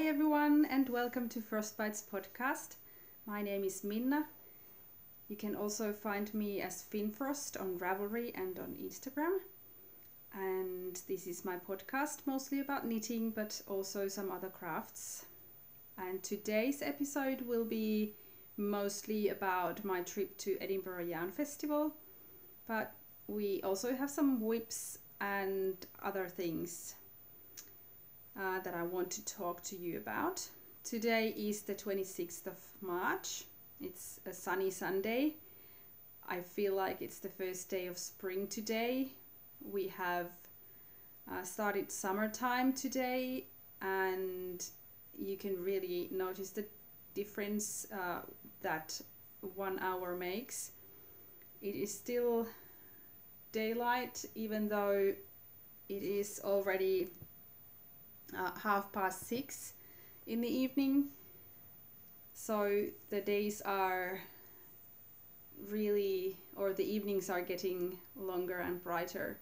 Hi everyone and welcome to Frostbites podcast. My name is Minna. You can also find me as Finfrost on Ravelry and on Instagram. And this is my podcast mostly about knitting but also some other crafts. And today's episode will be mostly about my trip to Edinburgh Yarn Festival. But we also have some whips and other things that I want to talk to you about. Today is the 26th of March. It's a sunny Sunday. I feel like it's the first day of spring today. We have started summertime today, and you can really notice the difference that 1 hour makes. It is still daylight, even though it is already 6:30 in the evening. So the days are really, or the evenings are getting longer and brighter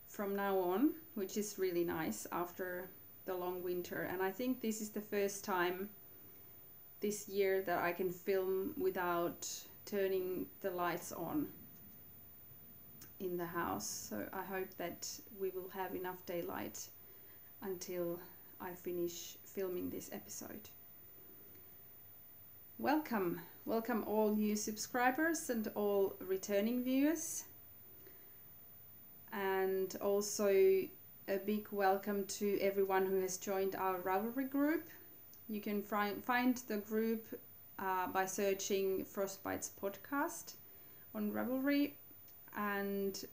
from now on, which is really nice after the long winter. And I think this is the first time this year that I can film without turning the lights on in the house. So I hope that we will have enough daylight until I finish filming this episode. Welcome all new subscribers and all returning viewers, and also a big welcome to everyone who has joined our Ravelry group. You can find the group by searching Frostbites podcast on Ravelry, and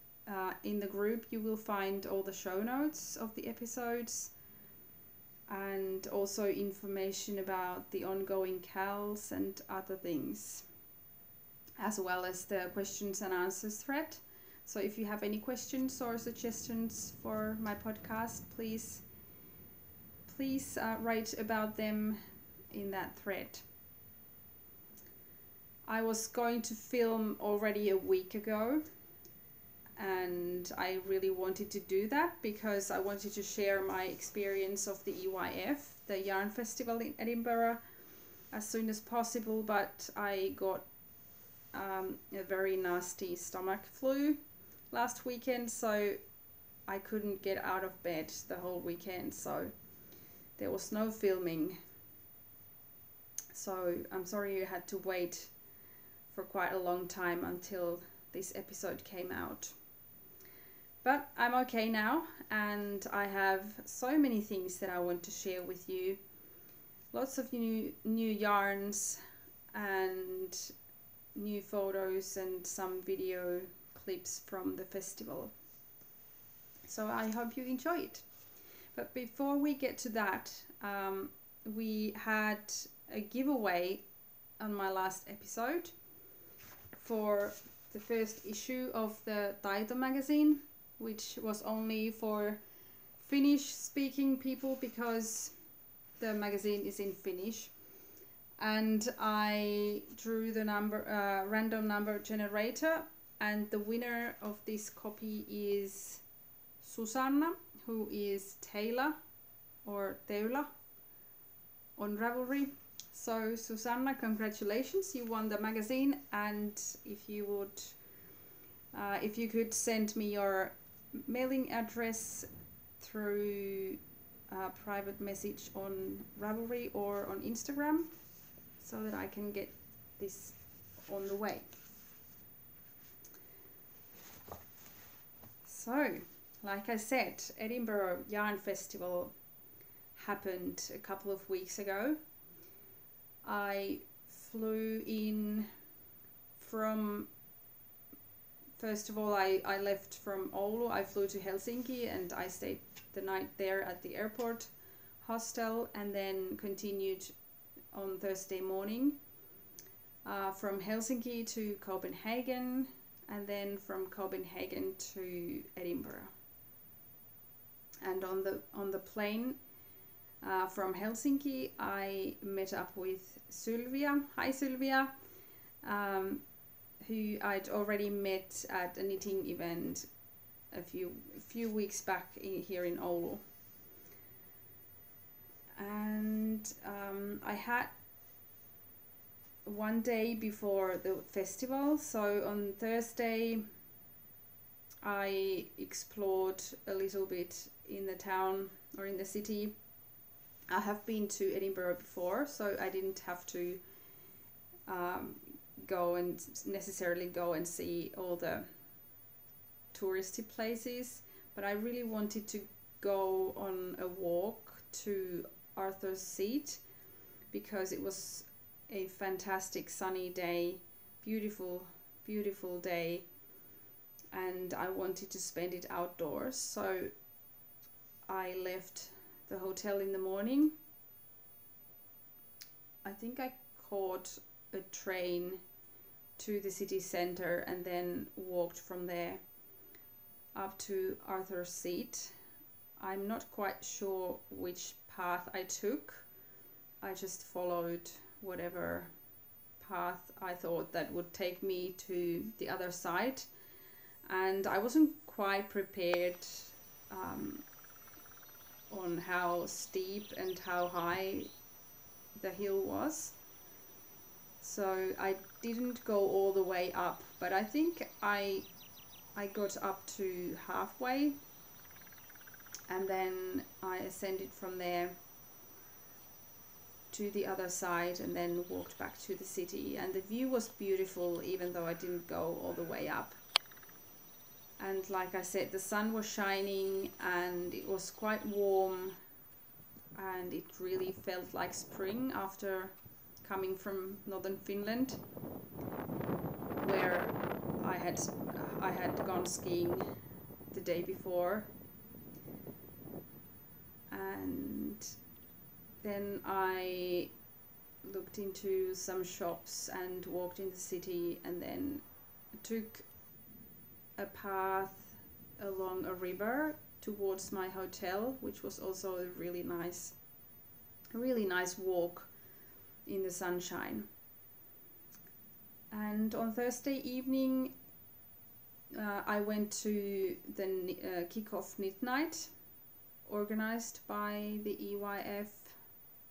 in the group you will find all the show notes of the episodes and also information about the ongoing cals and other things, as well as the questions and answers thread. So if you have any questions or suggestions for my podcast, please write about them in that thread. I was going to film already a week ago, and I really wanted to do that because I wanted to share my experience of the EYF, the Yarn Festival in Edinburgh, as soon as possible, but I got a very nasty stomach flu last weekend, so I couldn't get out of bed the whole weekend, so there was no filming. So I'm sorry you had to wait for quite a long time until this episode came out. But I'm okay now, and I have so many things that I want to share with you. Lots of new yarns and new photos and some video clips from the festival. So I hope you enjoy it. But before we get to that, we had a giveaway on my last episode for the first issue of the Taito magazine, which was only for Finnish-speaking people because the magazine is in Finnish. And I drew the random number generator, and the winner of this copy is Susanna, who is Taylor or Teula on Ravelry. So Susanna, congratulations, you won the magazine, and if you could send me your mailing address through a private message on Ravelry or on Instagram so that I can get this on the way. So, like I said, Edinburgh Yarn Festival happened a couple of weeks ago. I flew in from, first of all, I left from Oulu. I flew to Helsinki and I stayed the night there at the airport hostel, and then continued on Thursday morning from Helsinki to Copenhagen, and then from Copenhagen to Edinburgh. And on the plane from Helsinki, I met up with Sylvia. Hi Sylvia, who I'd already met at a knitting event a few weeks back here in Oulu. And I had one day before the festival, so on Thursday I explored a little bit in the town or in the city. I have been to Edinburgh before, so I didn't have to necessarily go and see all the touristy places, but I really wanted to go on a walk to Arthur's Seat because it was a fantastic sunny day, beautiful day, and I wanted to spend it outdoors. So I left the hotel in the morning. I think I caught a train to the city center and then walked from there up to Arthur's Seat. I'm not quite sure which path I took. I just followed whatever path I thought that would take me to the other side, and I wasn't quite prepared on how steep and how high the hill was, so I didn't go all the way up, but I think I got up to halfway, and then I ascended from there to the other side and then walked back to the city, and the view was beautiful even though I didn't go all the way up. And like I said, the sun was shining and it was quite warm, and it really felt like spring after coming from northern Finland, where I had gone skiing the day before. And then I looked into some shops and walked in the city, and then took a path along a river towards my hotel, which was also a really nice walk in the sunshine. And on Thursday evening I went to the kick-off knit night organized by the EYF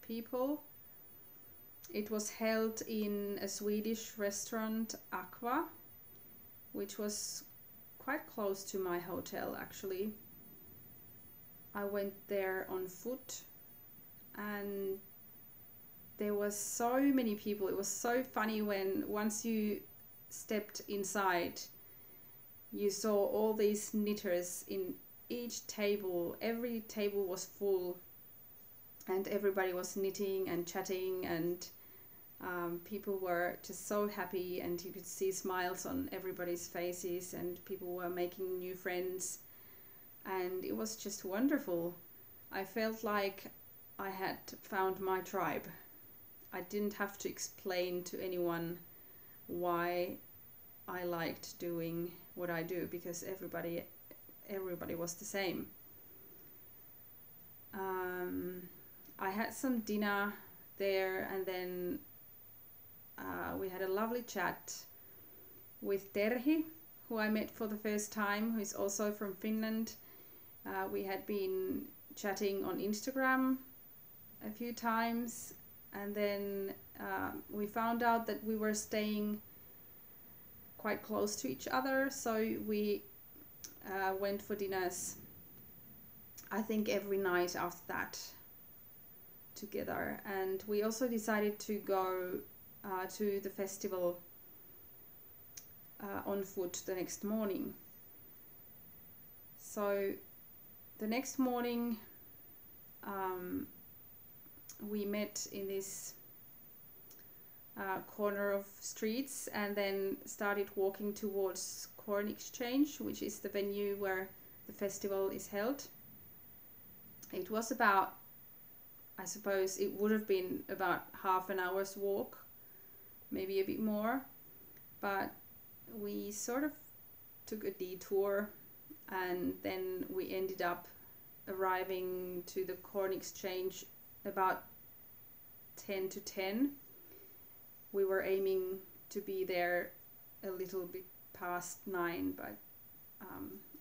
people. It was held in a Swedish restaurant, Aqua, which was quite close to my hotel actually. I went there on foot, and there was so many people. It was so funny when once you stepped inside, you saw all these knitters in each table. Every table was full, and everybody was knitting and chatting, and people were just so happy, and you could see smiles on everybody's faces, and people were making new friends, and it was just wonderful. I felt like I had found my tribe. I didn't have to explain to anyone why I liked doing what I do, because everybody was the same. I had some dinner there, and then we had a lovely chat with Terhi, who I met for the first time, who is also from Finland. We had been chatting on Instagram a few times, and then we found out that we were staying quite close to each other, so we went for dinners, I think, every night after that together. And we also decided to go to the festival on foot the next morning. So the next morning we met in this corner of streets, and then started walking towards Corn Exchange, which is the venue where the festival is held. It was about, I suppose it would have been about half an hour's walk, maybe a bit more, but we sort of took a detour, and then we ended up arriving to the Corn Exchange about 10 to 10. We were aiming to be there a little bit past 9, but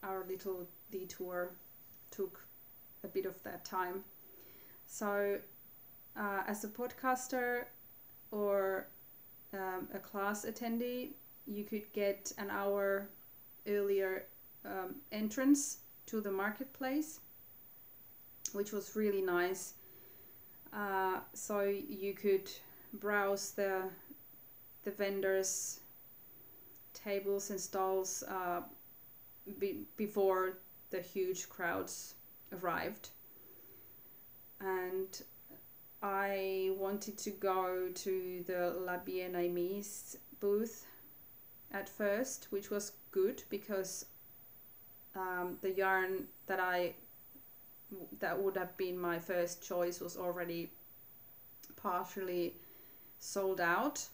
our little detour took a bit of that time. So as a podcaster or a class attendee, you could get an hour earlier entrance to the marketplace, which was really nice. So you could browse the vendors' tables and stalls before the huge crowds arrived. And I wanted to go to the La Bien-Aimée booth at first, which was good because the yarn that would have been my first choice was already partially sold out.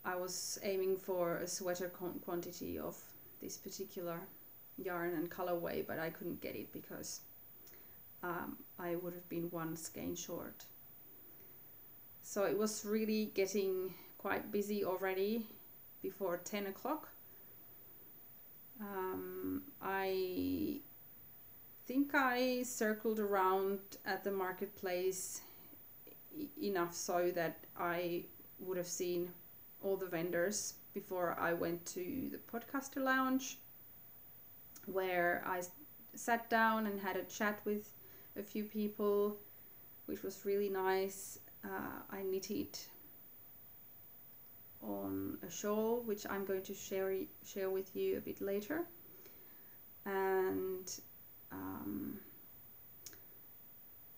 I was aiming for a sweater quantity of this particular yarn and colorway, but I couldn't get it because I would have been one skein short. So it was really getting quite busy already before 10 o'clock. I think I circled around at the marketplace enough so that I would have seen all the vendors before I went to the podcaster lounge, where I sat down and had a chat with a few people, which was really nice. I knitted on a shawl, which I'm going to share with you a bit later. And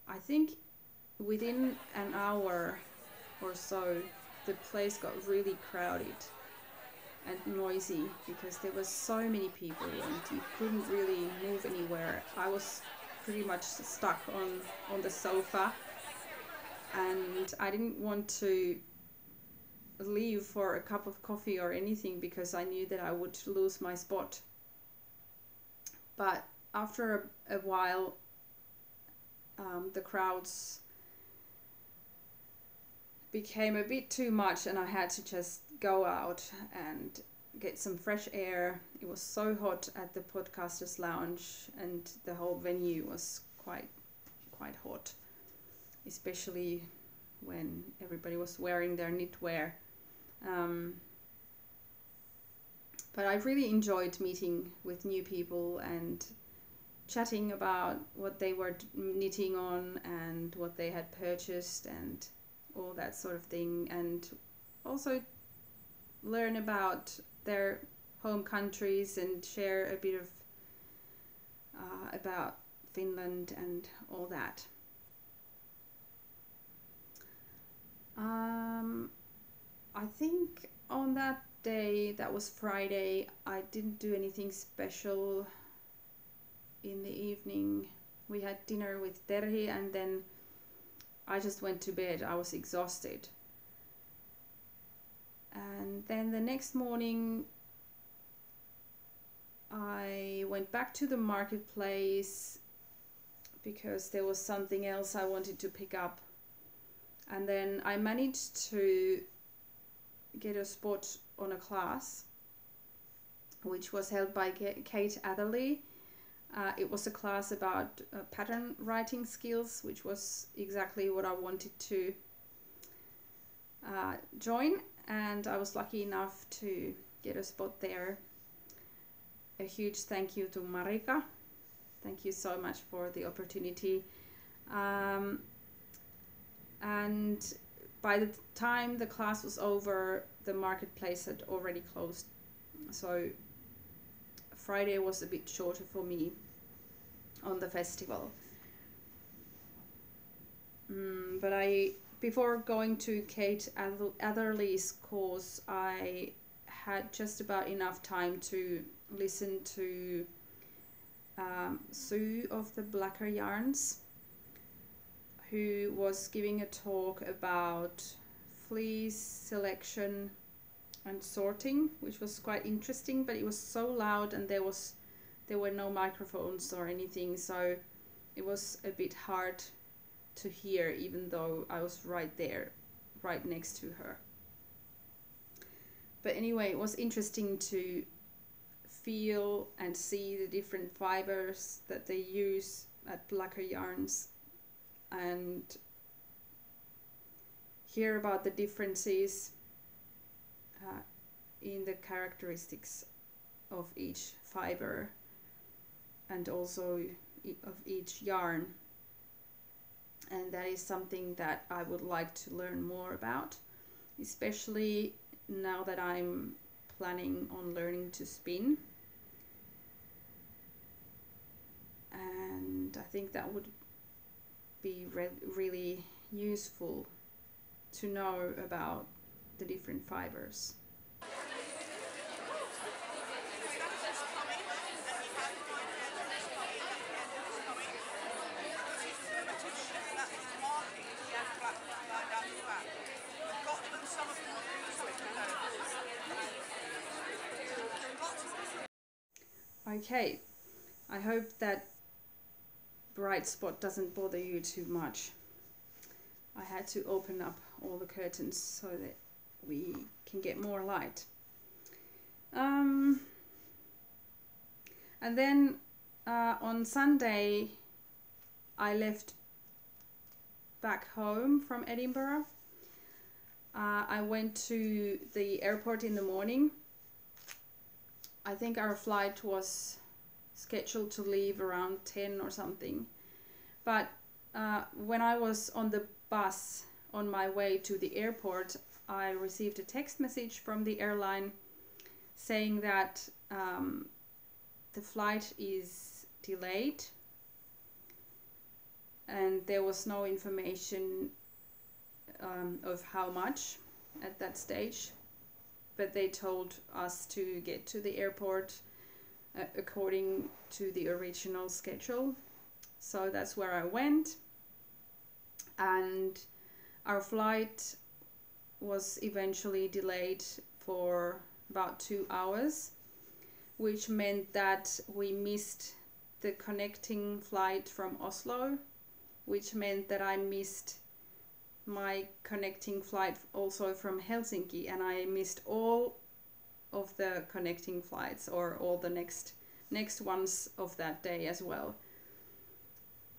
I think within an hour or so, the place got really crowded and noisy because there were so many people and you couldn't really move anywhere. I was pretty much stuck on the sofa, and I didn't want to leave for a cup of coffee or anything because I knew that I would lose my spot. But after a while, the crowds became a bit too much and I had to just go out and get some fresh air. It was so hot at the podcasters lounge and the whole venue was quite hot, especially when everybody was wearing their knitwear. But I really enjoyed meeting with new people and chatting about what they were knitting on and what they had purchased and all that sort of thing, and also learn about their home countries and share a bit of about Finland and all that. I think on that day, that was Friday, I didn't do anything special in the evening. We had dinner with Terhi and then I just went to bed. I was exhausted. And then the next morning I went back to the marketplace because there was something else I wanted to pick up. And then I managed to get a spot on a class which was held by Kate Atherley. It was a class about pattern writing skills, which was exactly what I wanted to join, and I was lucky enough to get a spot there. A huge thank you to Marika. Thank you so much for the opportunity. And by the time the class was over, the marketplace had already closed. So Friday was a bit shorter for me on the festival. But before going to Kate Atherley's course, I had just about enough time to listen to Sue of the Blacker Yarns, who was giving a talk about fleece selection and sorting, which was quite interesting, but it was so loud and there were no microphones or anything, so it was a bit hard to hear, even though I was right there, right next to her. But anyway, it was interesting to feel and see the different fibers that they use at Blacker Yarns, and hear about the differences in the characteristics of each fiber and also of each yarn. And that is something that I would like to learn more about, especially now that I'm planning on learning to spin. And I think that would be really useful to know about the different fibers. Okay, I hope that bright spot doesn't bother you too much. I had to open up all the curtains so that we can get more light. And then on Sunday I left back home from Edinburgh. I went to the airport in the morning. I think our flight was scheduled to leave around 10 or something. But when I was on the bus on my way to the airport, I received a text message from the airline saying that the flight is delayed, and there was no information of how much at that stage, but they told us to get to the airport according to the original schedule. So that's where I went, and our flight was eventually delayed for about 2 hours, which meant that we missed the connecting flight from Oslo, which meant that I missed my connecting flight also from Helsinki, and I missed all of the connecting flights, or all the next ones of that day as well.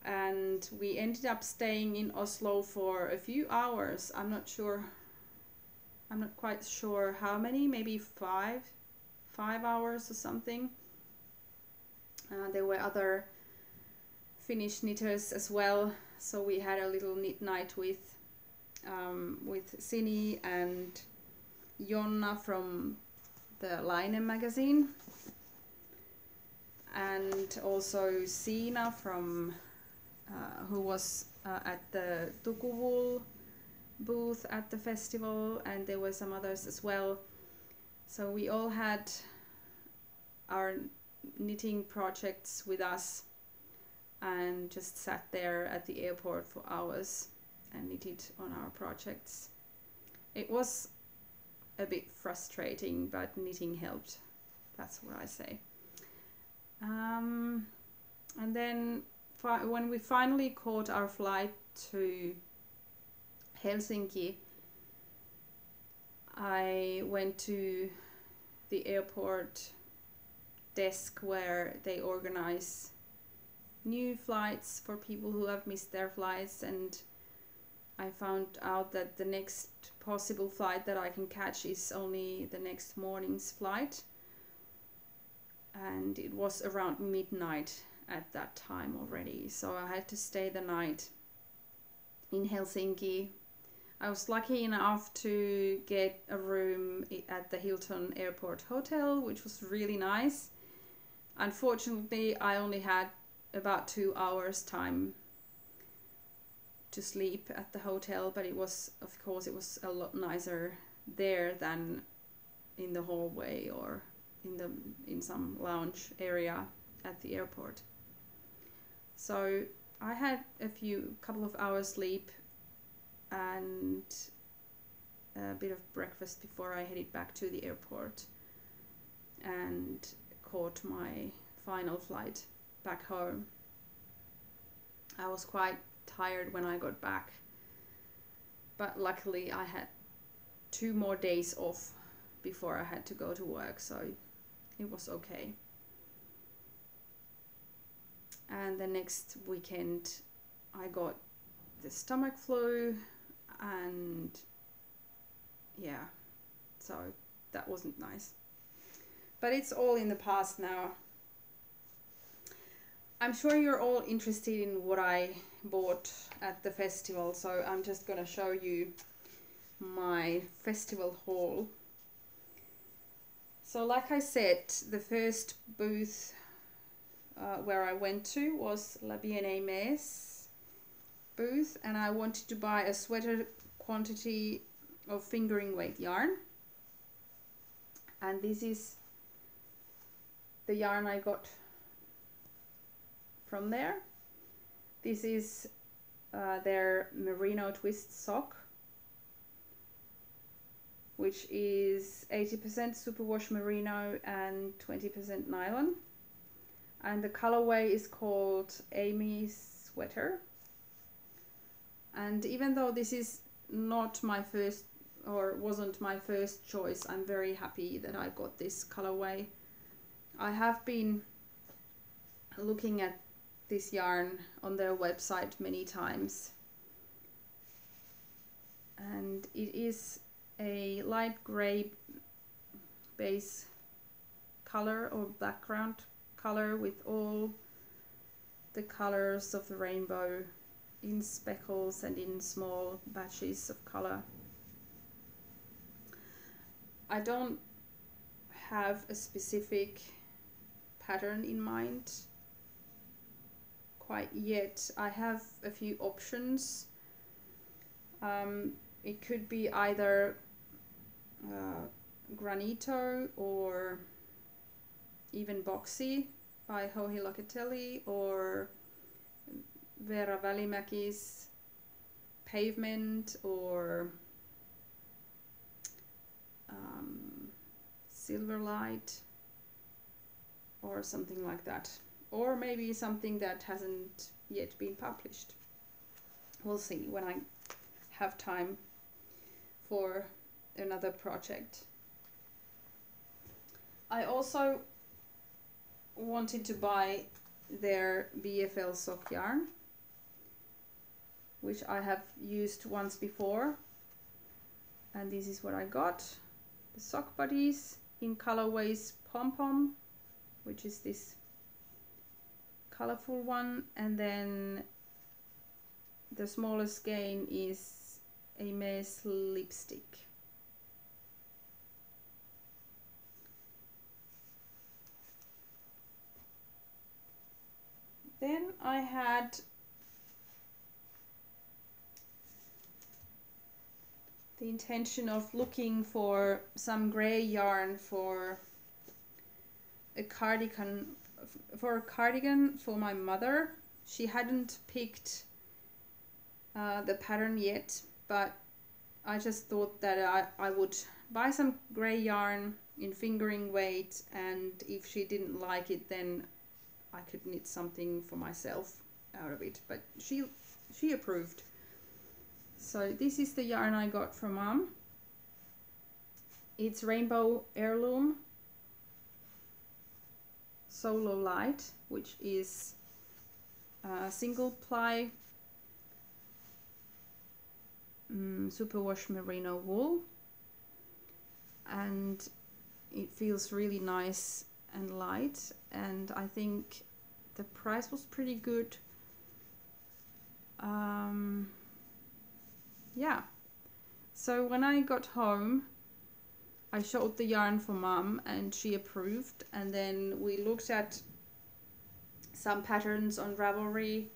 And we ended up staying in Oslo for a few hours. I'm not quite sure how many, maybe five hours or something. There were other Finnish knitters as well, so we had a little knit night with Sini and Jonna from the Laine magazine, and also Siina from who was at the Tukuwool booth at the festival, and there were some others as well. So we all had our knitting projects with us and just sat there at the airport for hours and knitted on our projects. It was a bit frustrating, but knitting helped. That's what I say. And then when we finally caught our flight to Helsinki, I went to the airport desk where they organize new flights for people who have missed their flights, and I found out that the next possible flight that I can catch is only the next morning's flight, and it was around midnight at that time already, so I had to stay the night in Helsinki. I was lucky enough to get a room at the Hilton Airport Hotel, which was really nice. Unfortunately, I only had about 2 hours time to sleep at the hotel, but it was, of course, it was a lot nicer there than in the hallway or in some lounge area at the airport. So I had a couple of hours sleep and a bit of breakfast before I headed back to the airport and caught my final flight back home. I was quite tired when I got back, but luckily I had 2 more days off before I had to go to work, so it was okay. And the next weekend I got the stomach flu. and yeah, so that wasn't nice. But it's all in the past now. I'm sure you're all interested in what I bought at the festival, so I'm just gonna show you my festival haul. So like I said, the first booth where I went to was La Bien-Aimée booth, and I wanted to buy a sweater quantity of fingering weight yarn, and this is the yarn I got from there. This is their merino twist sock, which is 80% superwash merino and 20% nylon, and the colorway is called Amy's Sweater. And even though this is not my first, or wasn't my first choice, I'm very happy that I got this colorway. I have been looking at this yarn on their website many times, and it is a light gray base color or background color with all the colors of the rainbow in speckles and in small batches of color. I don't have a specific pattern in mind quite yet. I have a few options. It could be either Granito or even Boxy by Johi Locatelli, or Vera Välimäki's Pavement, or Silverlight, or something like that, or maybe something that hasn't yet been published. We'll see when I have time for another project. I also wanted to buy their BFL sock yarn, which I have used once before, and this is what I got. The sock buddies in colorways Pom Pom, which is this colorful one, and then the smallest skein is Amy's Lipstick. Then I had the intention of looking for some gray yarn for a cardigan for my mother. She hadn't picked the pattern yet, but I just thought that I would buy some gray yarn in fingering weight, and if she didn't like it, then I could knit something for myself out of it. But she approved. So this is the yarn I got from Mum. It's Rainbow Heirloom Solo Light, which is single ply superwash merino wool, and it feels really nice and light, and I think the price was pretty good. Yeah, so when I got home I showed the yarn for Mum and she approved, and then we looked at some patterns on Ravelry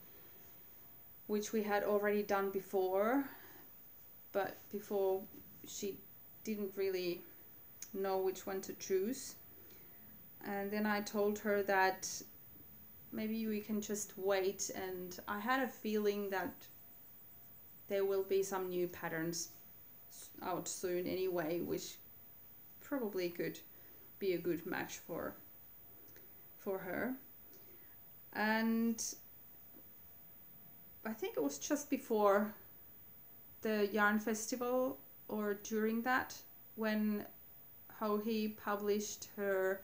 which we had already done before, but before she didn't really know which one to choose. And then I told her that maybe we can just wait, and I had a feeling that there will be some new patterns out soon anyway, which probably could be a good match for her. And I think it was just before the yarn festival or during that when Johi published her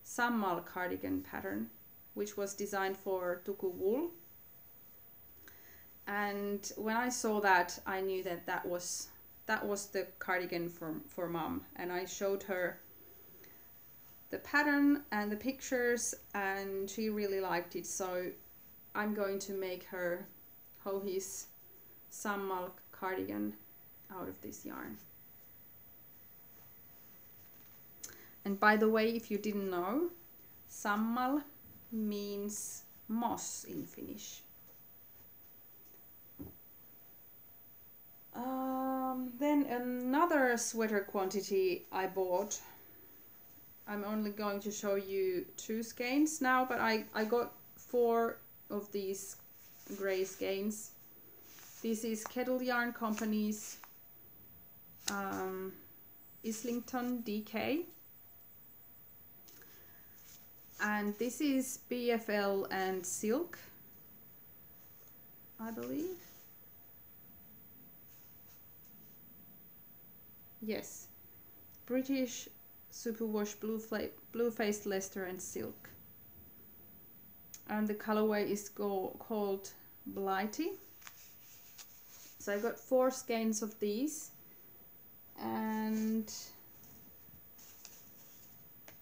Sammal cardigan pattern, which was designed for Tuku wool. And when I saw that, I knew that that was the cardigan for Mom. And I showed her the pattern and the pictures, and she really liked it. So I'm going to make her Houhi's Sammal cardigan out of this yarn. And by the way, if you didn't know, Sammal means moss in Finnish. Then another sweater quantity I bought. I'm only going to show you 2 skeins now, but I got 4 of these grey skeins. This is Kettle Yarn Company's Islington DK. And this is BFL and silk, I believe. Yes, British superwash blue-faced Leicester and silk. And the colorway is called Blighty. So I got 4 skeins of these and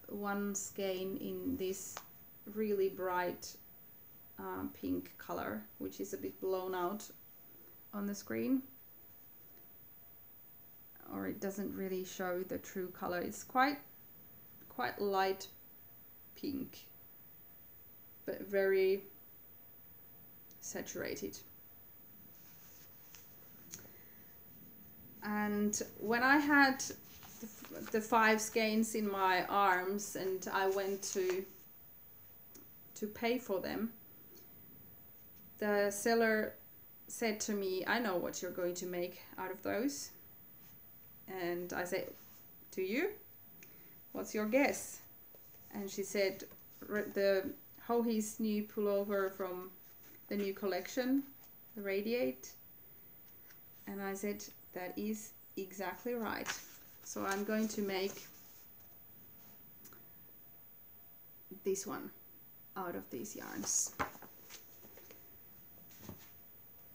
1 skein in this really bright pink color, which is a bit blown out on the screen, or it doesn't really show the true color. It's quite light pink, but very saturated. And when I had the 5 skeins in my arms and I went to pay for them, the seller said to me, "I know what you're going to make out of those." And I said, "Do you? What's your guess?" And she said, "The Houhi's new pullover from the new collection, the Radiate." And I said, "That is exactly right." So I'm going to make this one out of these yarns.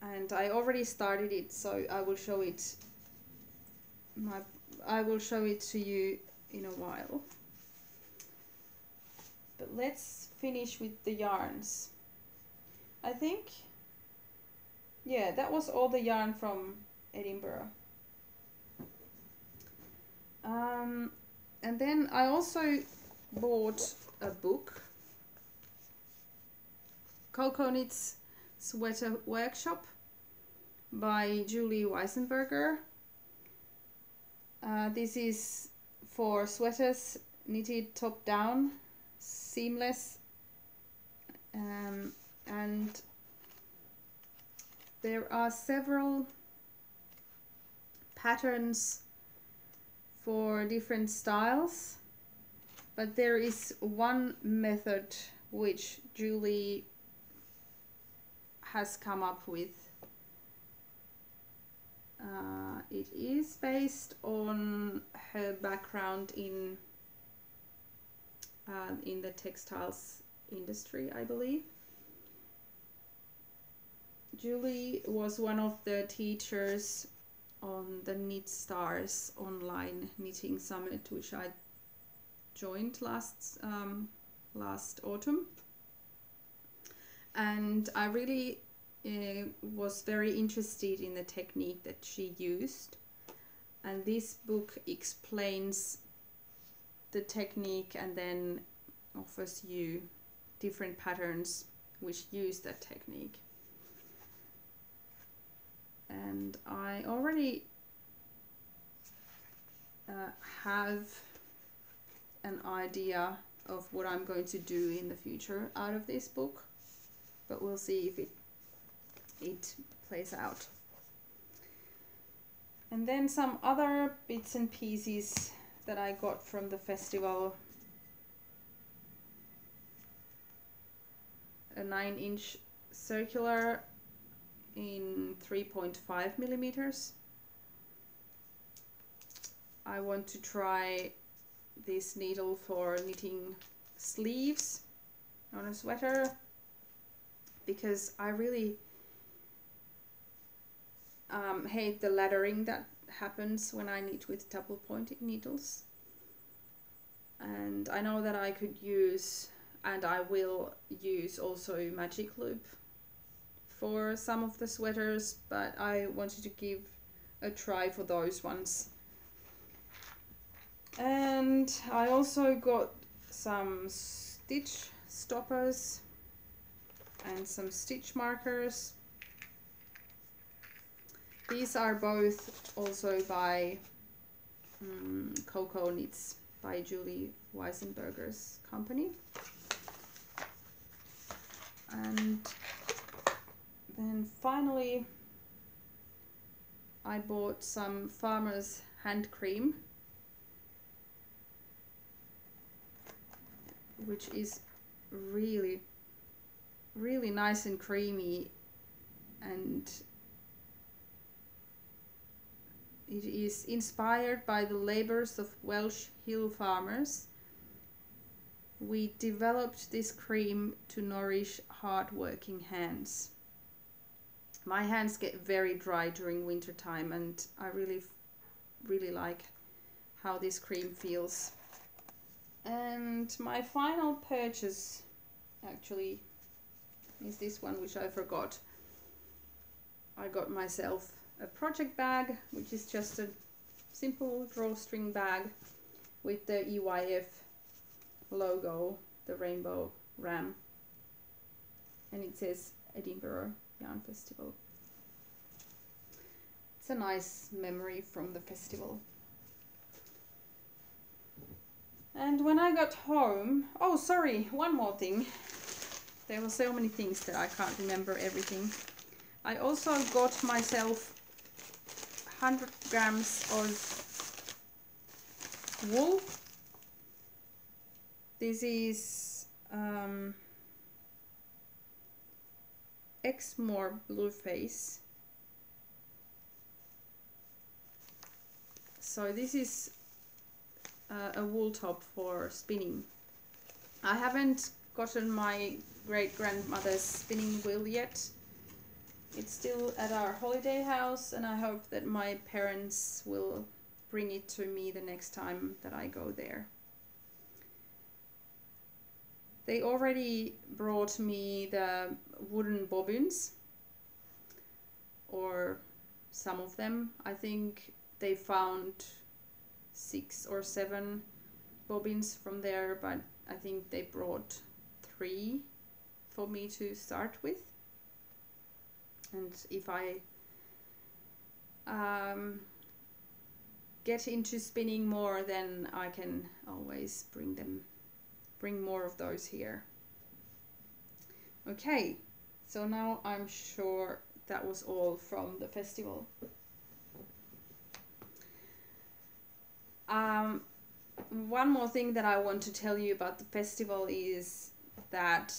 And I already started it, so I will show it to you in a while. But let's finish with the yarns. I think, yeah, that was all the yarn from Edinburgh. And then I also bought a book, Cocoa Knits Sweater Workshop by Julie Weisenberger. This is for sweaters knitted top down, seamless, and there are several patterns for different styles, but there is one method which Julie has come up with. It is based on her background in the textiles industry, I believe. Julie was one of the teachers on the Knit Stars online knitting summit, which I joined last autumn, and I really was very interested in the technique that she used, and this book explains the technique and then offers you different patterns which use that technique. And I already have an idea of what I'm going to do in the future out of this book, but we'll see if it plays out. And then some other bits and pieces that I got from the festival. A 9-inch circular in 3.5 millimeters. I want to try this needle for knitting sleeves on a sweater, because I really hate the laddering that happens when I knit with double pointed needles. And I know that I could use, and I will use also magic loop for some of the sweaters, but I wanted to give a try for those ones. And I also got some stitch stoppers and some stitch markers. These are both also by Coco Knits by Julie Weisenberger's company. And then finally I bought some Farmer's hand cream, which is really nice and creamy, and it is inspired by the labours of Welsh hill farmers. We developed this cream to nourish hard-working hands. My hands get very dry during winter time, and I really like how this cream feels. And my final purchase actually is this one, which I forgot. I got myself a project bag, which is just a simple drawstring bag with the EYF logo, the rainbow ram, and it says Edinburgh Yarn Festival. It's a nice memory from the festival. And when I got home, oh sorry, one more thing. There were so many things that I can't remember everything. I also got myself 100 grams of wool. This is Exmoor Blueface. So this is a wool top for spinning. I haven't gotten my great-grandmother's spinning wheel yet. It's still at our holiday house, and I hope that my parents will bring it to me the next time that I go there. They already brought me the wooden bobbins, or some of them. I think they found 6 or 7 bobbins from there, but I think they brought 3 for me to start with. And if I get into spinning more, then I can always bring more of those here. Okay, so now I'm sure that was all from the festival. One more thing that I want to tell you about the festival is that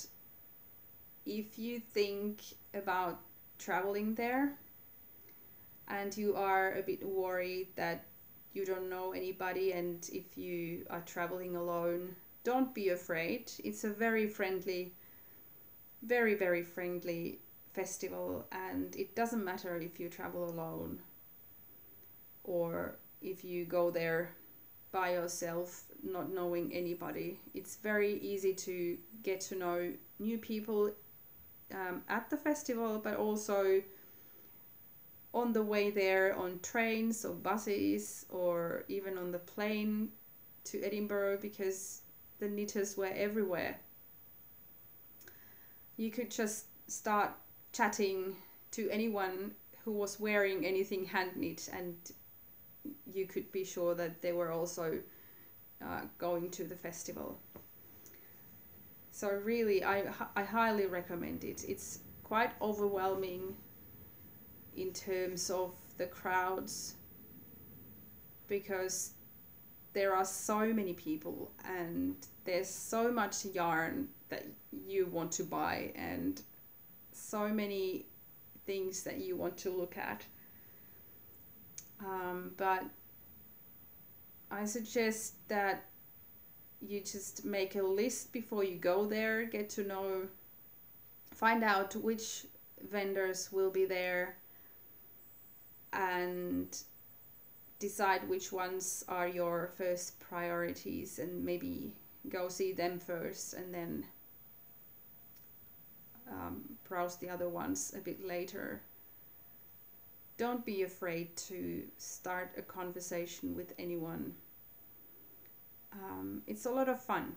if you think about traveling there and you are a bit worried that you don't know anybody, and if you are traveling alone, don't be afraid. It's a very friendly, very friendly festival, and it doesn't matter if you travel alone or if you go there by yourself, not knowing anybody. It's very easy to get to know new people at the festival, but also on the way there, on trains or buses, or even on the plane to Edinburgh, because the knitters were everywhere. You could just start chatting to anyone who was wearing anything hand knit, and you could be sure that they were also going to the festival. So really, I highly recommend it. It's quite overwhelming in terms of the crowds, because there are so many people and there's so much yarn that you want to buy and so many things that you want to look at. But I suggest that you just make a list before you go there, get to know, find out which vendors will be there, and decide which ones are your first priorities, and maybe go see them first and then browse the other ones a bit later. Don't be afraid to start a conversation with anyone. It's a lot of fun.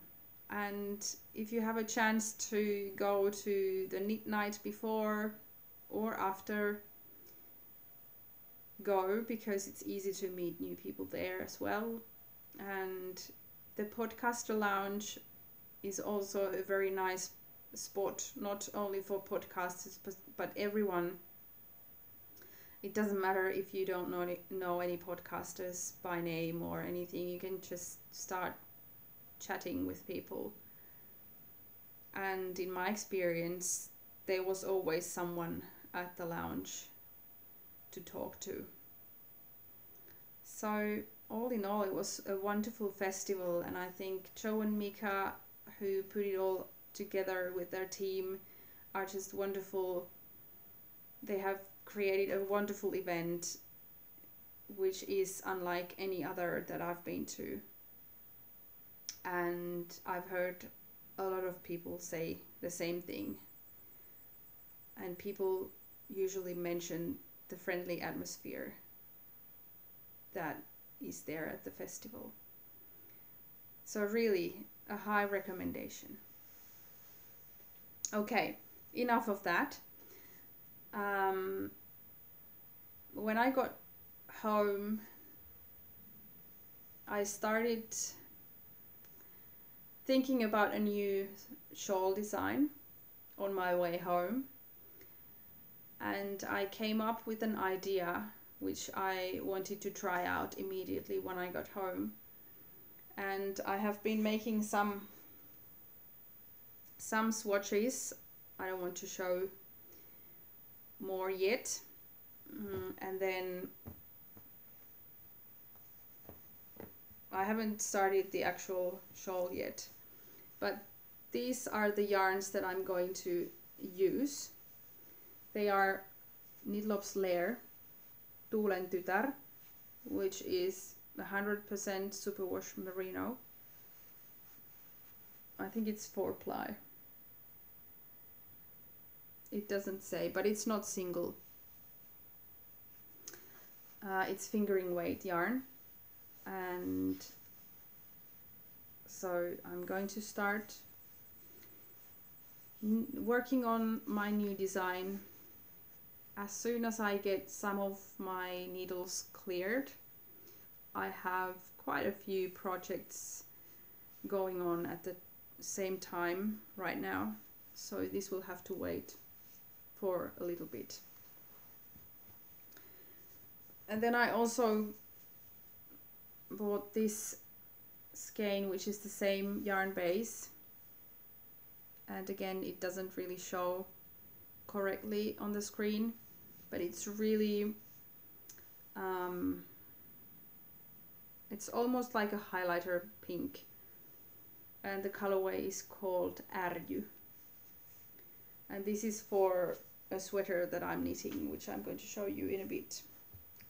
And if you have a chance to go to the knit night before or after, go, because it's easy to meet new people there as well. And the podcaster lounge is also a very nice spot, not only for podcasters but everyone. It doesn't matter if you don't know any podcasters by name or anything. You can just start chatting with people. And in my experience, there was always someone at the lounge to talk to. So all in all, it was a wonderful festival, and I think Joe and Mika, who put it all together with their team, are just wonderful. They have created a wonderful event which is unlike any other that I've been to, and I've heard a lot of people say the same thing, and people usually mention the friendly atmosphere that is there at the festival. So really a high recommendation. Okay, enough of that. When I got home, I started thinking about a new shawl design on my way home, and I came up with an idea which I wanted to try out immediately when I got home. And I have been making some swatches. I don't want to show more yet. And then I haven't started the actual shawl yet, but these are the yarns that I'm going to use. They are Knitlops Lair Tuulen Tytär, which is 100% superwash merino. I think it's 4-ply. It doesn't say, but it's not single. It's fingering weight yarn, and so I'm going to start working on my new design as soon as I get some of my needles cleared. I have quite a few projects going on at the same time right now, so this will have to wait for a little bit. And then I also bought this skein, which is the same yarn base, and again it doesn't really show correctly on the screen, but it's really it's almost like a highlighter pink, and the colorway is called Ärjy, and this is for a sweater that I'm knitting, which I'm going to show you in a bit.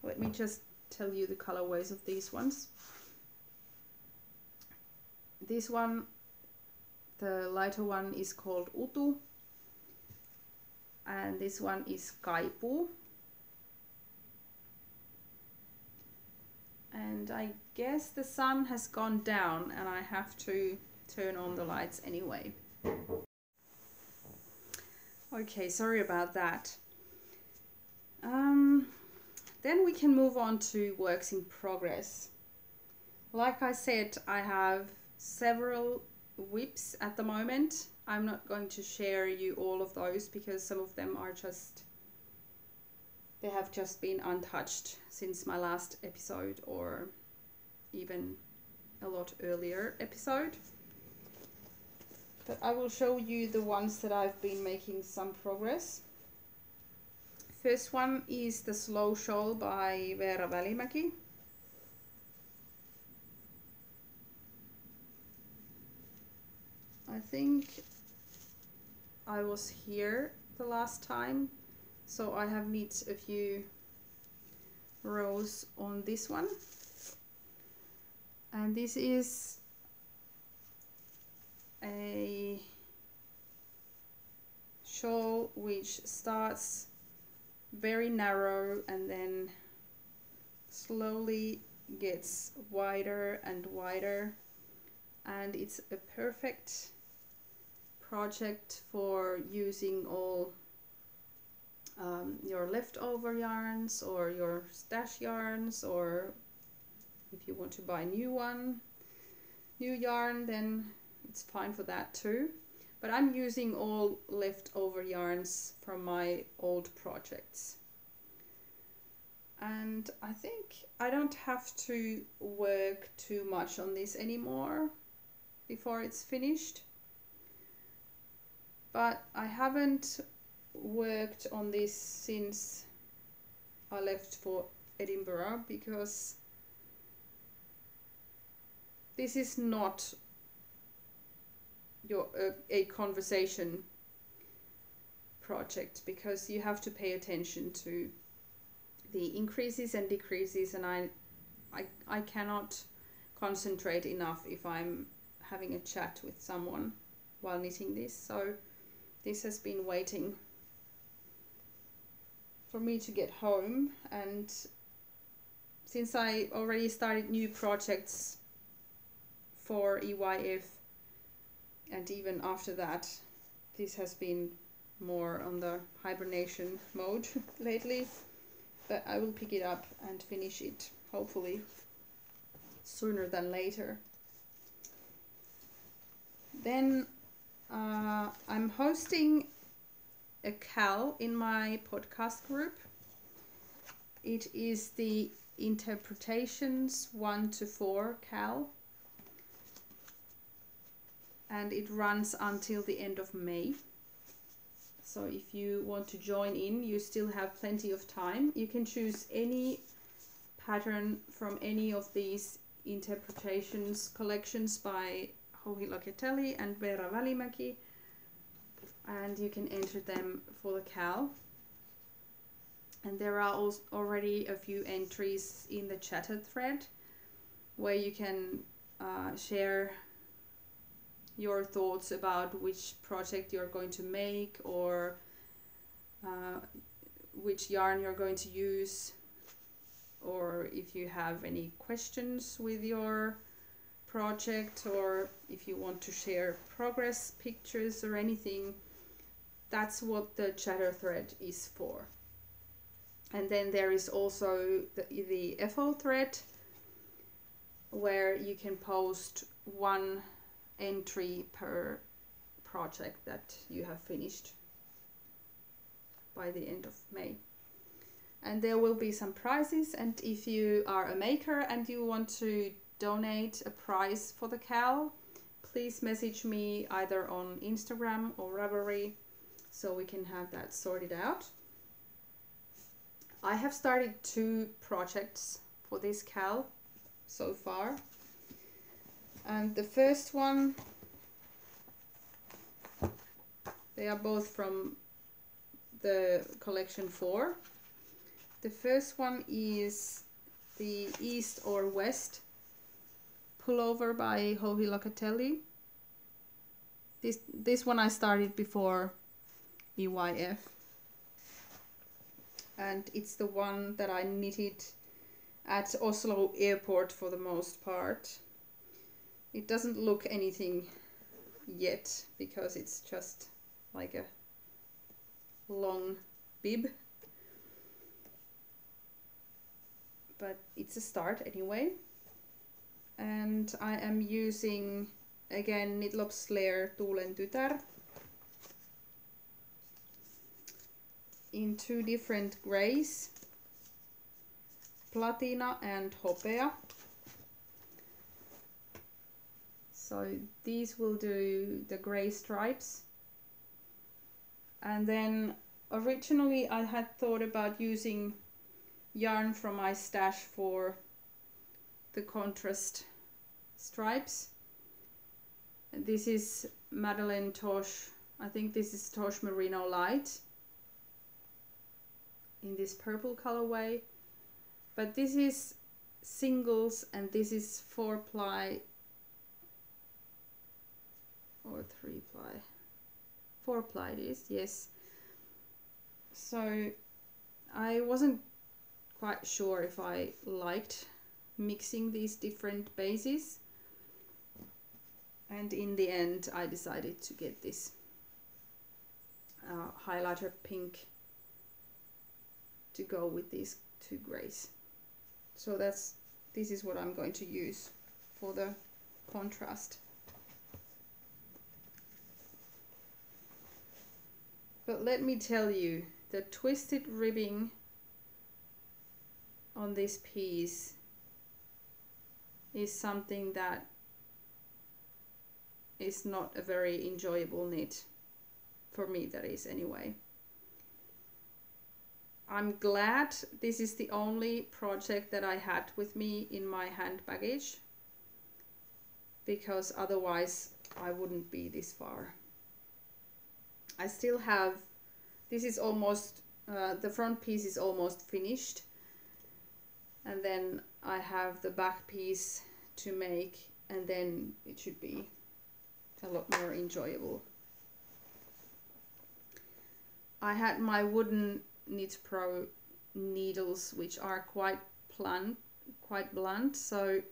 Let me just tell you the colorways of these ones. This one, the lighter one, is called Utu, and this one is Kaipuu. And I guess the sun has gone down and I have to turn on the lights anyway. Okay, sorry about that. Then we can move on to works in progress. Like I said, I have several whips at the moment. I'm not going to share you all of those because some of them are just, they have just been untouched since my last episode, or even a lot earlier episode. But I will show you the ones that I've been making some progress. First one is the Slow Shawl by Veera Välimäki. I think I was here the last time, so I have knit a few rows on this one. And this is a shawl which starts very narrow and then slowly gets wider and wider, and it's a perfect project for using all your leftover yarns or your stash yarns, or if you want to buy new yarn, then it's fine for that too. But I'm using all leftover yarns from my old projects. And I think I don't have to work too much on this anymore before it's finished. But I haven't worked on this since I left for Edinburgh, because this is not a conversation project, because you have to pay attention to the increases and decreases, and I cannot concentrate enough if I'm having a chat with someone while knitting this. So this has been waiting for me to get home, and since I already started new projects for EYF, and even after that, this has been more on the hibernation mode lately. But I will pick it up and finish it, hopefully sooner than later. Then I'm hosting a CAL in my podcast group. It is the Interpretations 1 to 4 CAL, and it runs until the end of May. So if you want to join in, you still have plenty of time. You can choose any pattern from any of these interpretations collections by Jouhi Locatelli and Vera Välimäki, and you can enter them for the CAL. And there are also already a few entries in the chatter thread where you can share your thoughts about which project you're going to make, or which yarn you're going to use, or if you have any questions with your project, or if you want to share progress pictures or anything. That's what the chatter thread is for. And then there is also the FO thread, where you can post one entry per project that you have finished by the end of May. And there will be some prizes, and if you are a maker and you want to donate a prize for the CAL, please message me either on Instagram or Ravelry so we can have that sorted out. I have started 2 projects for this CAL so far. And the first one, they are both from the collection 4. The first one is the East or West pullover by Jouhi Locatelli. This one I started before EYF. And it's the one that I knitted at Oslo airport for the most part. It doesn't look anything yet because it's just like a long bib. But it's a start anyway. And I am using again Knitlops Lair Tuulen Tytär in 2 different grays, Platina and Hopea. So these will do the grey stripes. And then originally I had thought about using yarn from my stash for the contrast stripes. And this is Madeleine Tosh, I think this is Tosh Merino Light in this purple colorway. but this is singles and this is 4-ply or 3-ply. 4-ply it is, yes. So I wasn't quite sure if I liked mixing these different bases, and in the end I decided to get this highlighter pink to go with these two grays. So this is what I'm going to use for the contrast. But let me tell you, the twisted ribbing on this piece is something that is not a very enjoyable knit. For me, that is anyway. I'm glad this is the only project that I had with me in my hand baggage, because otherwise I wouldn't be this far. I still have, this is almost, the front piece is almost finished, and then I have the back piece to make, and then it should be a lot more enjoyable. I had my wooden Knit Pro needles, which are quite blunt, so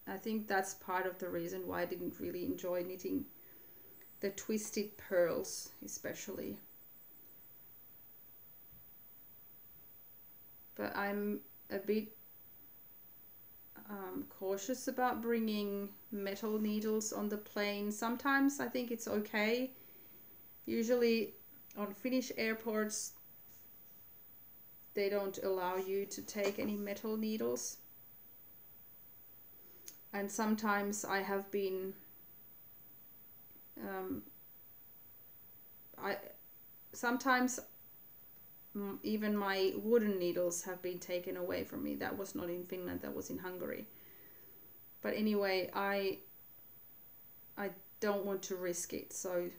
I think that's part of the reason why I didn't really enjoy knitting the twisted pearls especially. But I'm a bit cautious about bringing metal needles on the plane. Sometimes I think it's okay. Usually on Finnish airports they don't allow you to take any metal needles, and sometimes I have been sometimes even my wooden needles have been taken away from me. That was not in Finland, that was in Hungary. But anyway, I don't want to risk it, so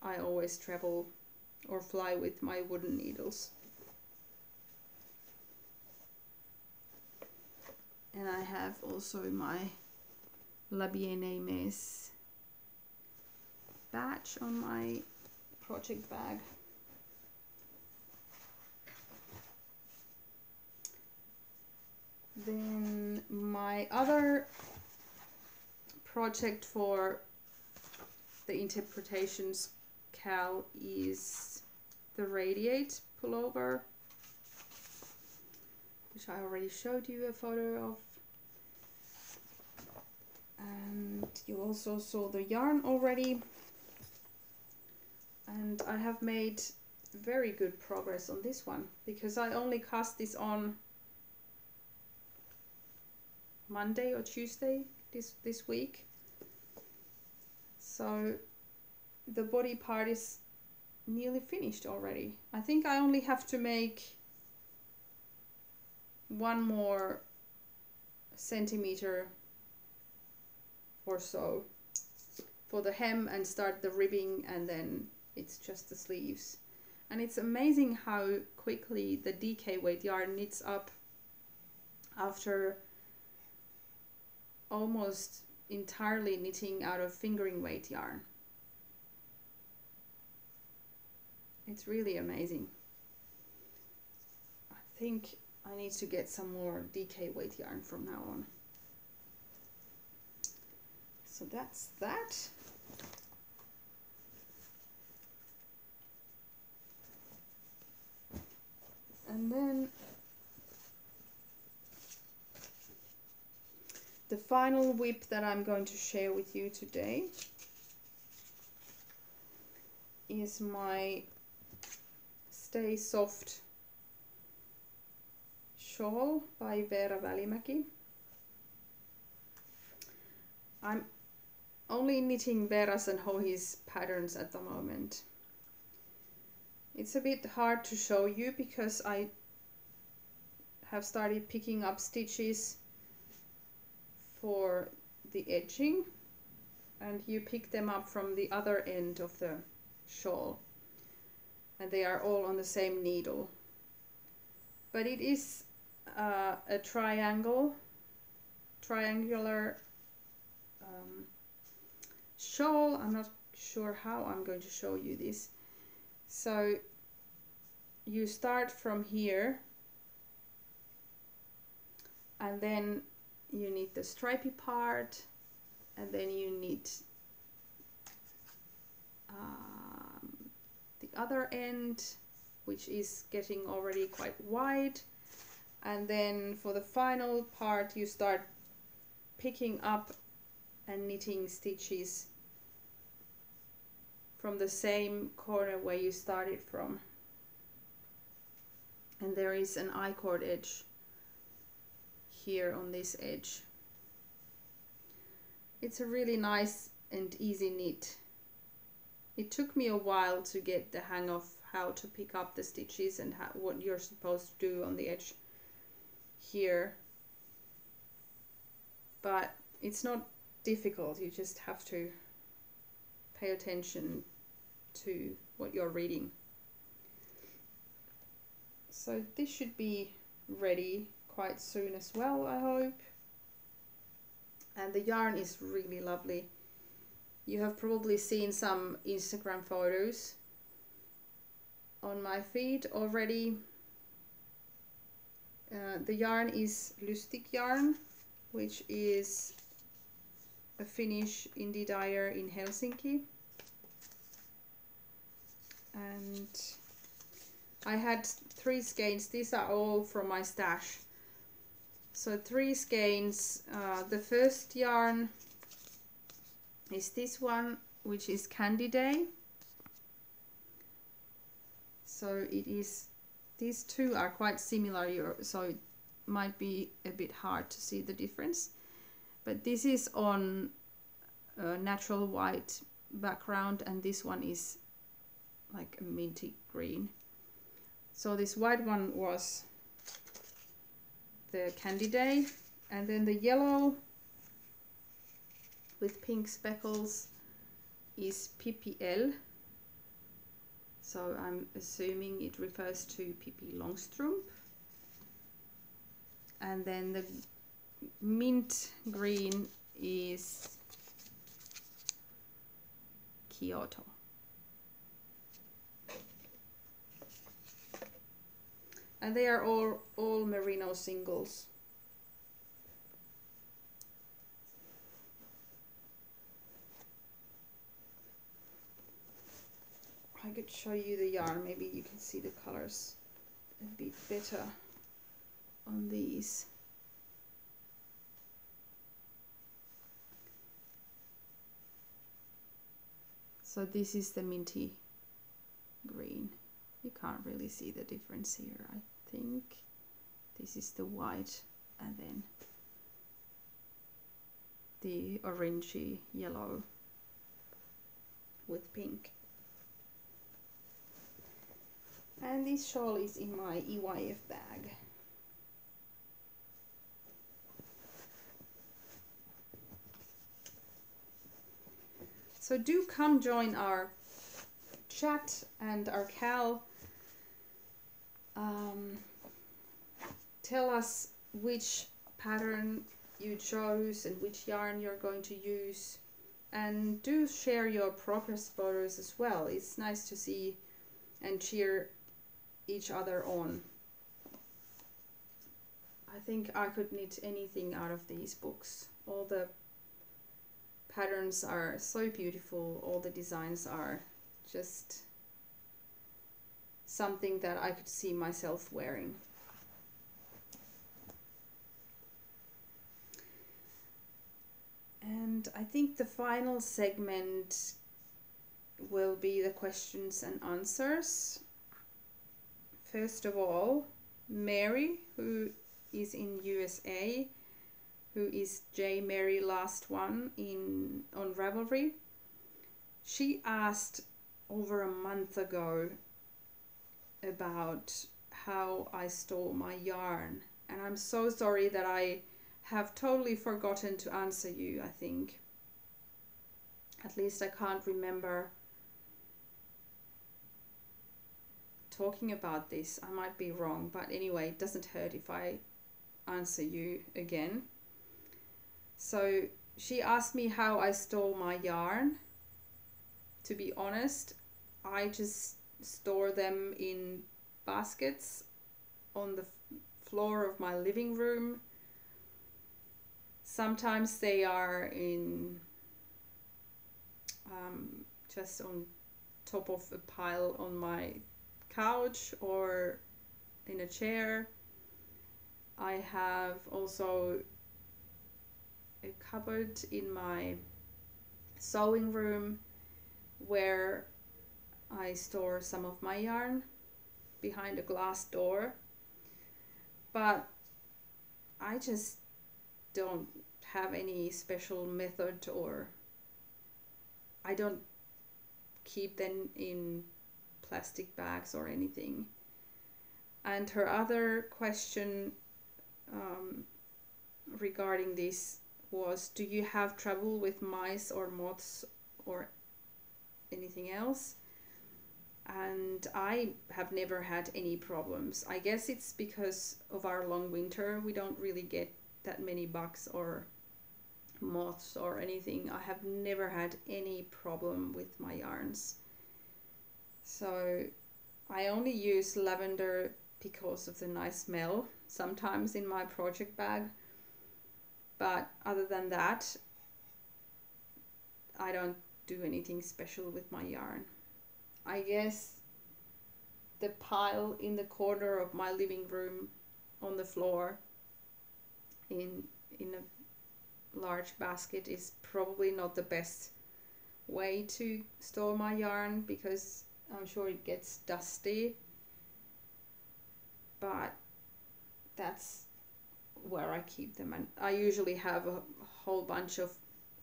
I always travel or fly with my wooden needles. And I have also my La Bien-Aimée badge on my project bag. Then my other project for the Interpretations Cal is the Radiate pullover, which I already showed you a photo of. And you also saw the yarn already. And I have made very good progress on this one, because I only cast this on Monday or Tuesday this week. So the body part is nearly finished already. I think I only have to make 1 more centimeter or so for the hem and start the ribbing, and then it's just the sleeves. And it's amazing how quickly the DK weight yarn knits up after almost entirely knitting out of fingering weight yarn. It's really amazing. I think I need to get some more DK weight yarn from now on. So that's that. And then the final whip that I'm going to share with you today is my Stay Soft shawl by Veera Välimäki. I'm only knitting Veera's and Hohi's patterns at the moment. It's a bit hard to show you because I have started picking up stitches for the edging, and you pick them up from the other end of the shawl, and they are all on the same needle. But it is a triangular shawl. I'm not sure how I'm going to show you this. So you start from here, and then you need the stripy part, and then you need the other end, which is getting already quite wide. And then for the final part you start picking up and knitting stitches from the same corner where you started from. And there is an I-cord edge here on this edge. It's a really nice and easy knit. It took me a while to get the hang of how to pick up the stitches and what you're supposed to do on the edge here, but it's not difficult. You just have to pay attention to what you're reading. So this should be ready quite soon as well, I hope. And the yarn is really lovely. You have probably seen some Instagram photos on my feed already. The yarn is Lustig yarn, which is a Finnish indie dyer in Helsinki. And I had 3 skeins. These are all from my stash. So 3 skeins. The first yarn is this one, which is Candy Day. So it is, these two are quite similar, so it might be a bit hard to see the difference. But this is on a natural white background, and this one is like a minty green. So this white one was the Candy Day, and then the yellow with pink speckles is PPL. So I'm assuming it refers to Pippi Longstrump. And then the mint green is Kyoto. And they are all merino singles. I could show you the yarn, maybe you can see the colors a bit better on these. So this is the minty green. You can't really see the difference here, I think. This is the white, and then the orangey yellow with pink. And this shawl is in my EYF bag. So do come join our chat and our Cal. Tell us which pattern you chose and which yarn you're going to use. And do share your progress photos as well. It's nice to see and cheer each other on. I think I could knit anything out of these books. All the patterns are so beautiful, all the designs are just something that I could see myself wearing. And I think the final segment will be the questions and answers. First of all, Mary, who is in USA, who is J Mary last one on Ravelry. She asked over a month ago about how I stole my yarn, and I'm so sorry that I have totally forgotten to answer you. I think, at least I can't remember talking about this. I might be wrong, but anyway, it doesn't hurt if I answer you again. So she asked me how I store my yarn. To be honest, I just store them in baskets on the floor of my living room. Sometimes they are in just on top of a pile on my couch or in a chair. I have also a cupboard in my sewing room where I store some of my yarn behind a glass door. But I just don't have any special method, or I don't keep them in plastic bags or anything. And her other question regarding this was, do you have trouble with mice or moths or anything else? And I have never had any problems. I guess it's because of our long winter. We don't really get that many bugs or moths or anything. I have never had any problem with my yarns. So I only use lavender because of the nice smell sometimes in my project bag. But other than that, I don't do anything special with my yarn. I guess the pile in the corner of my living room on the floor in a large basket is probably not the best way to store my yarn, because I'm sure it gets dusty. But that's where I keep them, and I usually have a whole bunch of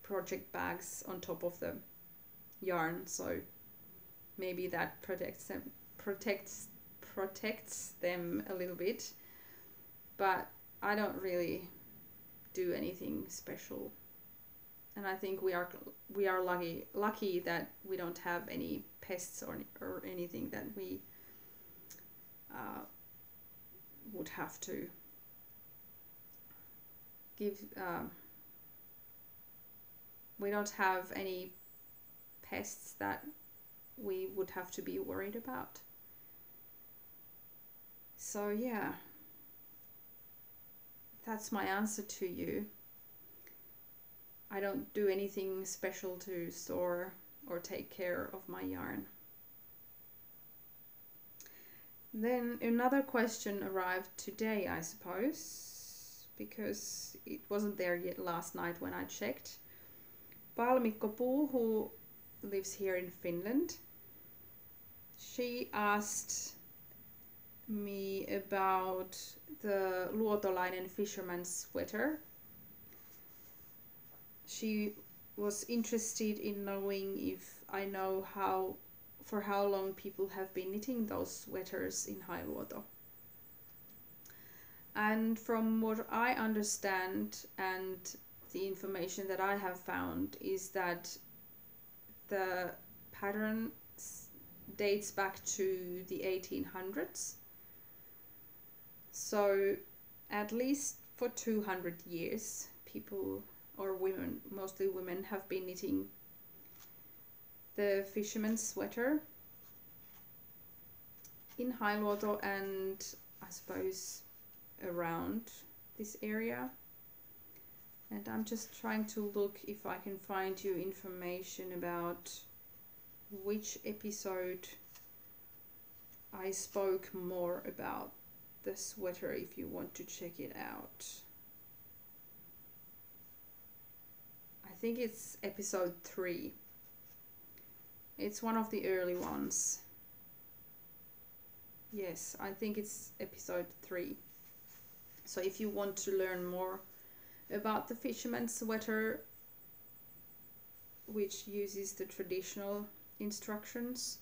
project bags on top of the yarn, so maybe that protects them a little bit. But I don't really do anything special, and I think we are lucky that we don't have any pests or anything that we would have to give. We don't have any pests that we would have to be worried about. So yeah, that's my answer to you. I don't do anything special to store or take care of my yarn. Then another question arrived today, I suppose, because it wasn't there yet last night when I checked. Palmikko-Puu, who lives here in Finland, she asked me about the luotolainen fisherman's sweater. She was interested in knowing if I know for how long people have been knitting those sweaters in Hailuoto. And from what I understand and the information that I have found is that the pattern dates back to the 1800s. So at least for 200 years, people, or women, mostly women, have been knitting the fisherman's sweater in Hailuoto and I suppose around this area. And I'm just trying to look if I can find you information about which episode I spoke more about the sweater, if you want to check it out. I think it's episode 3. It's one of the early ones. Yes, I think it's episode 3. So if you want to learn more about the fisherman's sweater, which uses the traditional instructions,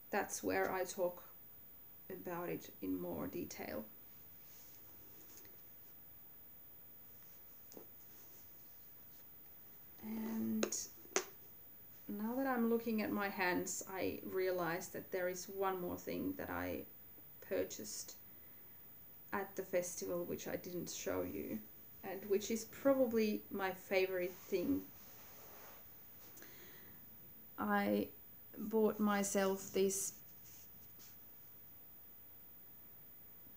that's where I talk about it in more detail. And now that I'm looking at my hands, I realize that there is one more thing that I purchased at the festival, which I didn't show you, and which is probably my favorite thing. I bought myself this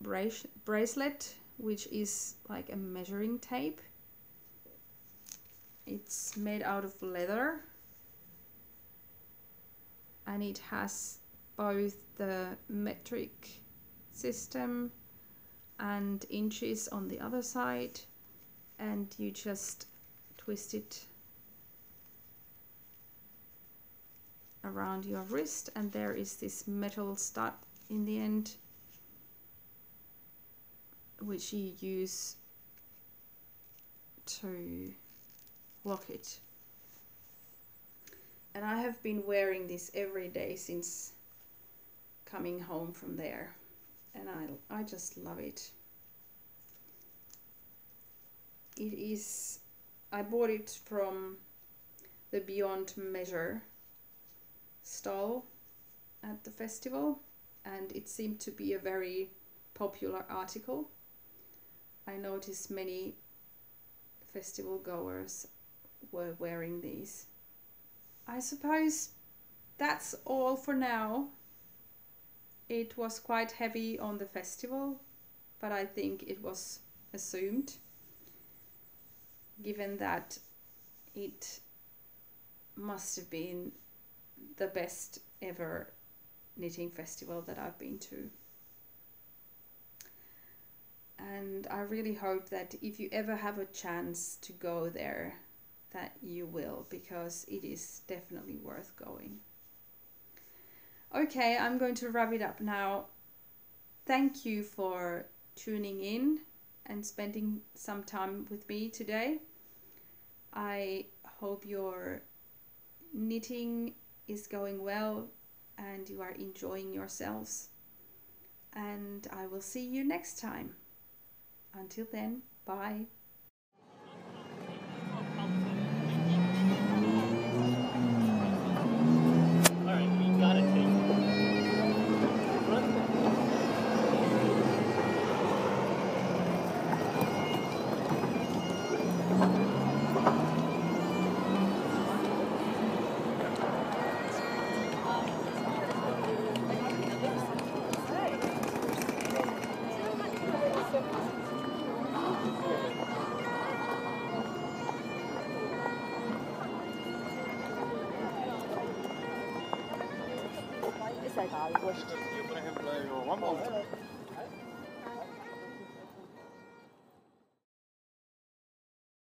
bracelet, which is like a measuring tape. It's made out of leather, and it has both the metric system and inches on the other side, and you just twist it around your wrist, and there is this metal stud in the end, which you use to lock it. And I have been wearing this every day since coming home from there, and I just love it. It is, I bought it from the Beyond Measure stall at the festival, and it seemed to be a very popular article. I noticed many festival goers were wearing these. I suppose that's all for now. It was quite heavy on the festival, but I think it was assumed, given that it must have been the best ever knitting festival that I've been to. And I really hope that if you ever have a chance to go there, that you will, because it is definitely worth going. Okay, I'm going to wrap it up now. Thank you for tuning in and spending some time with me today. I hope your knitting is going well and you are enjoying yourselves. And I will see you next time. Until then, bye. Is that all?